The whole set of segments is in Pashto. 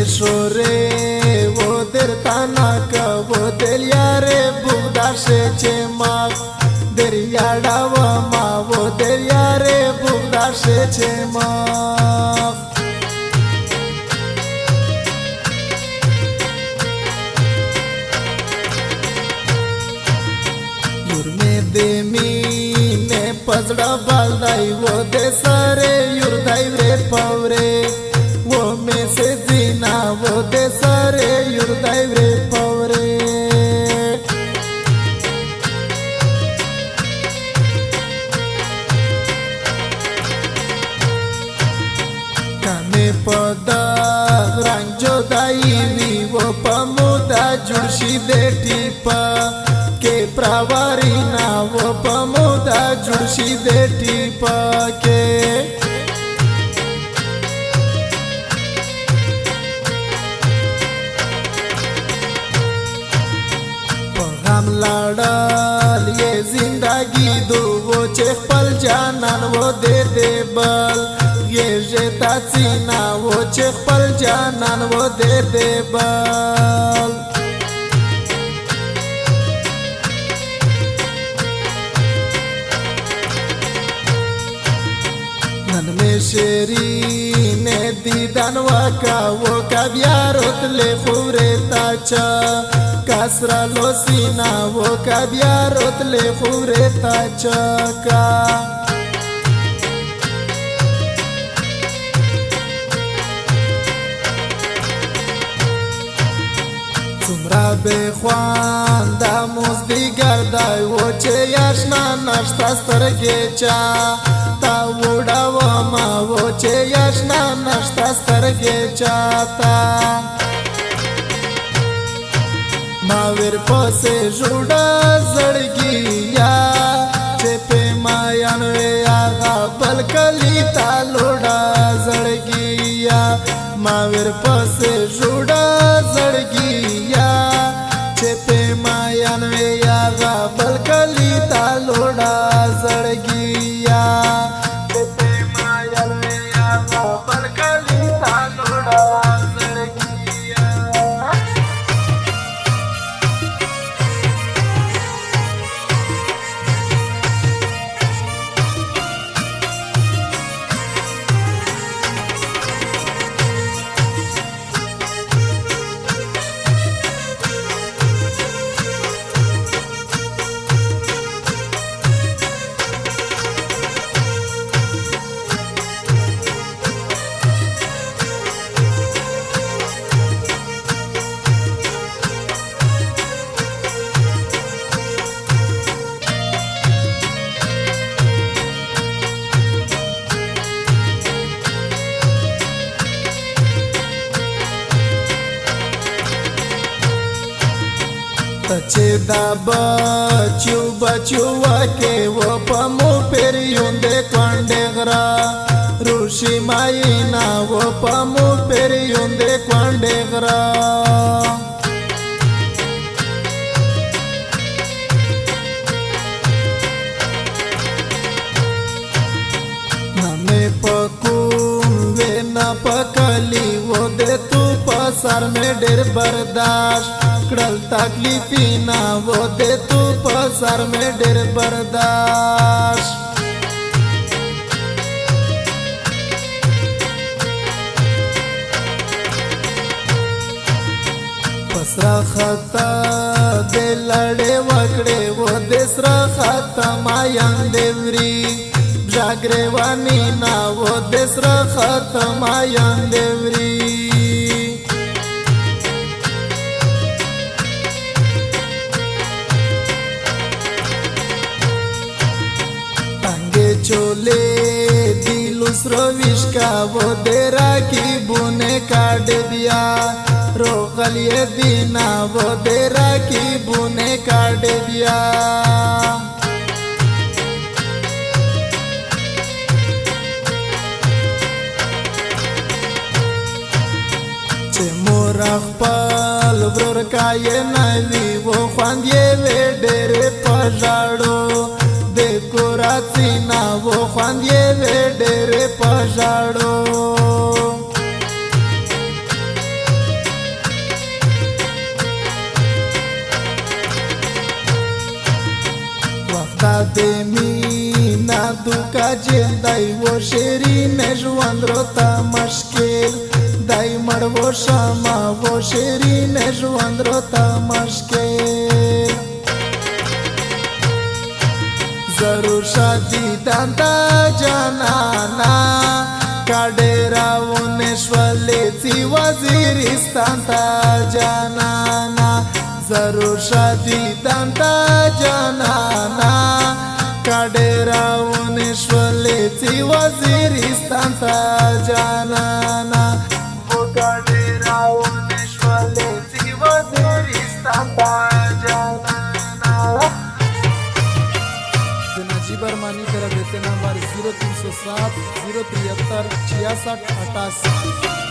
شوره و در تناکا و دل یاره بغداشه چه ماغ در یادا و ما و در یاره بغداشه چه ماغ یورمه دمینه پزڑا بالدائی و ده ساره یوردائی وره پاوره و میں سے زینا و دے سارے یوردائی وره پاوره کانے پدا رنگ جدائی وی و پمودا جوڑشی دے ٹیپا کے پراواری نا و پمودا جوڑشی دے ٹیپا کے लड़ल ये जिंदगी दो वो चेपल जानन वो दे दे बल ये जेता सीना वो चेपल जानन वो दे दे बल नन में शेरी ने दीदान वाका वो कबियारोत ले खुरे ताचा kasra losina wo kabiarot le fureta chaka tumra be khwanda muzdigar dai wo che yashna nashta starge cha ta wuda wa ma wo che yashna nashta starge cha ta मावेर पसे जुड़ा जड़गिया चेपे मायन वे आगा बलकली तालोड़ा जड़गिया मावेर पसे जुड़ा जड़गिया चेपे मायन वे आगा बलकली तालोड़ा जड़गिया चेपे मायन वे आगा बलकली तालोड़ा तचे दा बचू बचुआ के वो पमो पेर युंदे क्वांडेगरा ऋषि माइना वो पमो पेर युंदे क्वांडेगरा नमे पकुन वे न पकली वो दे तू पसार में डेर बर्दाश्त कड़ल तकलीफी ना वो दे तू पसार में डेर बर्दाश्त पसरा खता दे लड़े वकड़े वो देसरा खता मायन देवरी जागरे वानी ना वो देसरा खता मायन देवरी चोले दिलुसरो विश्का वो देरा की बुने काट दिया रोकल ये दीना वो देरा की बुने काट दिया चे मोरा पल ब्रोर का ये नवी वो खान ये वे डेरे पजाड़ो देखो रासीना वो खांदिए वे डेरे पजाड़ो جیل دای و شیرین ژوند راته مشکل دای مړ و شمه و شیرین ژوند راته مشکل ضرور شادی دانتا جانانا کډیرا ونشولې تی وزیرستان تا جانانا ضرور شادی دانتا جانانا کډیرا ونشولې تی وزیرستان تا جانانا او کډیرا ونشولې تی وزیرستان تا جانانا नजीब अरमानी तरफ देते नंबर 0307 073 66 88।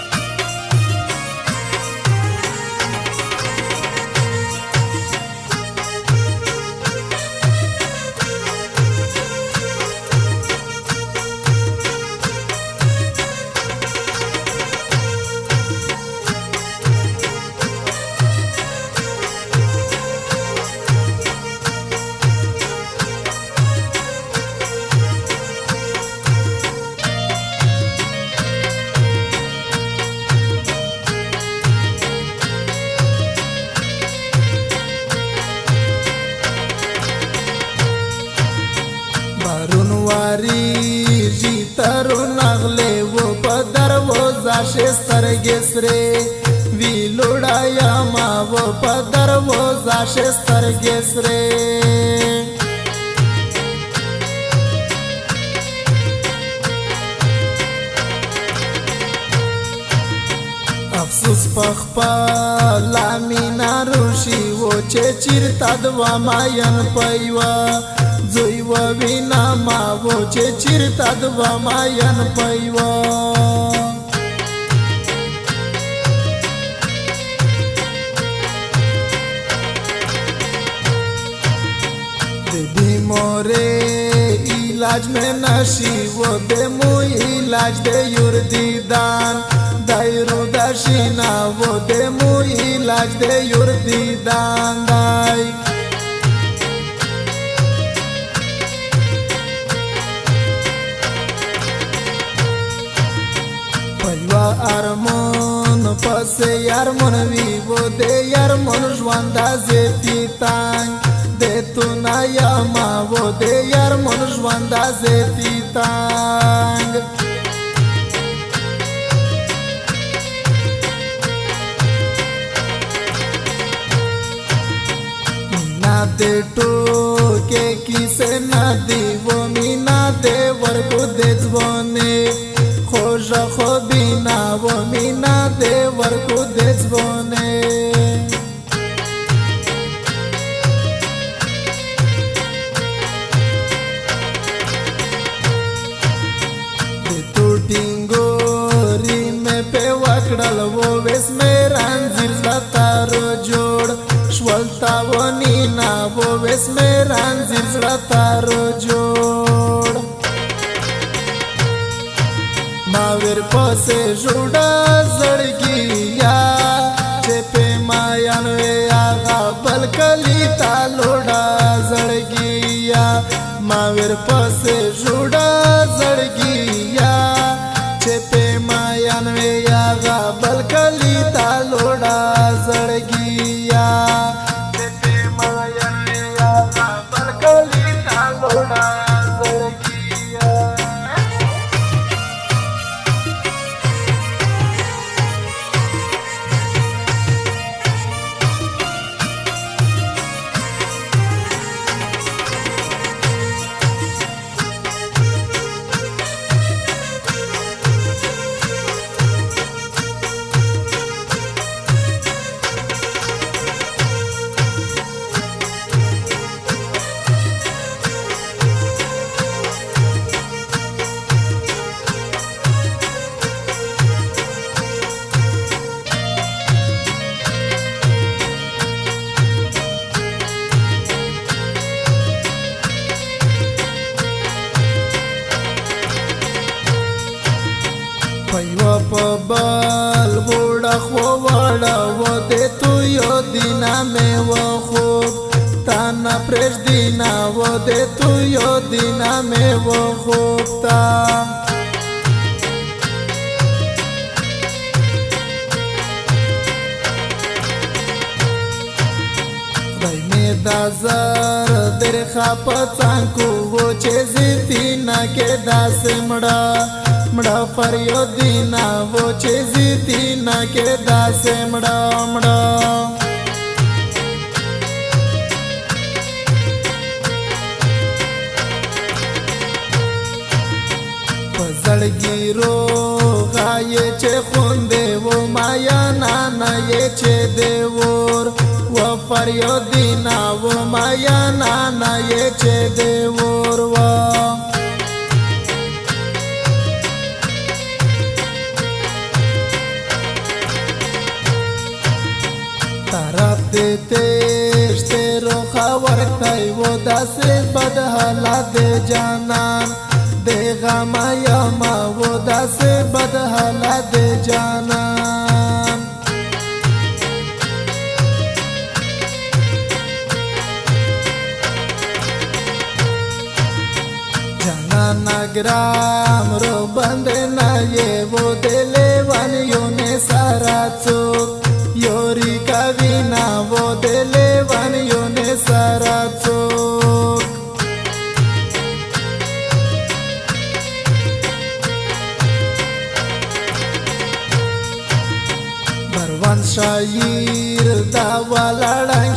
واری جی ترو نغلے وہ پدر وہ زاشستر گسرے وی لوڑایا ما وہ پدر وہ زاشستر گسرے افسوس پخپا لامینا روشی وہ چیر تدوا ماین پیوا زوی و وینا ما و چیرتا دوا ماین پیوا دی मोरे इलाज में नशी वो दे मु इलाज दे युर दीदान दायरु दशीना वो दे मु इलाज दे युर दीदान दाई पैवा अरमोन पसे यारमोन वीवो दे यारमोन ژواندا زیتی تانگ दे تو نایا ما वो दे यारमोन ژواندا زیتی تانگ मीना दे टोके किसे नदी वो मीना दे वर्गो दे ځوانه خوشا خوبینا و مینا دے ورکو دے ځوانه دے تو ټینګوري مې په وکړل و وس مې رانځر زړه رو جوړ شولتا و نینا و وس مې رانځر زړه رو جوړ मावेर पसे जुड़ा जड़गिया चेपे मायन वे आगा बलकली तालोड़ा जड़गिया मावेर पसे जुड़ा जड़गिया चेपे मायन वे आगा बलकली तालोड़ा जड़गिया चेपे मायन वे आगा बलकली तालोड़ा पैवा पबल बुड़ा खो वड़ा वो दे तू यो दीना में वो खूब ताना پرش دینا و دے تو یو دینا میں وہ خوبتا خدای می دا زر در خاپتان کو وہ چیزی تینا کے دا سمڑا مڑا فریو دینا وہ چیزی تینا کے دا سمڑا مڑا زړګیرو غایې چې خوندې و مایا نانا یې چې دی ور و فریادینا و مایا نانا یې چې دی ور و طرف دې تشته روخا ورکتای و داسې بد حالات دې جانان دے غما یما و داس بد حالات دے جانان جانان گرام رو بند نا یہ وہ دلے ون یوں نے سارا چوک یوری کا وینا وہ دلے ون یوں نے سارا چوک بروان شایر دا والا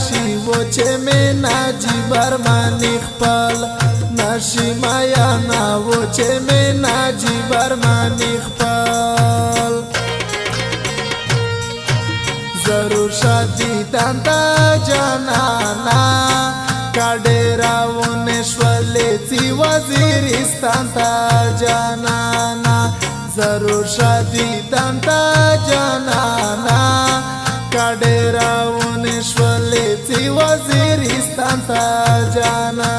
شي و چې مې ناجي برمانی خپل نشي مایا نا و چې مې ناجي برمانی خپل ضرور شادي تانتا جانانا کډراونه شولې تی وزیرستان تا جانانا ضرور شادی تانتا جانانا کډراونه شولې تی وزیرستان تا جانانا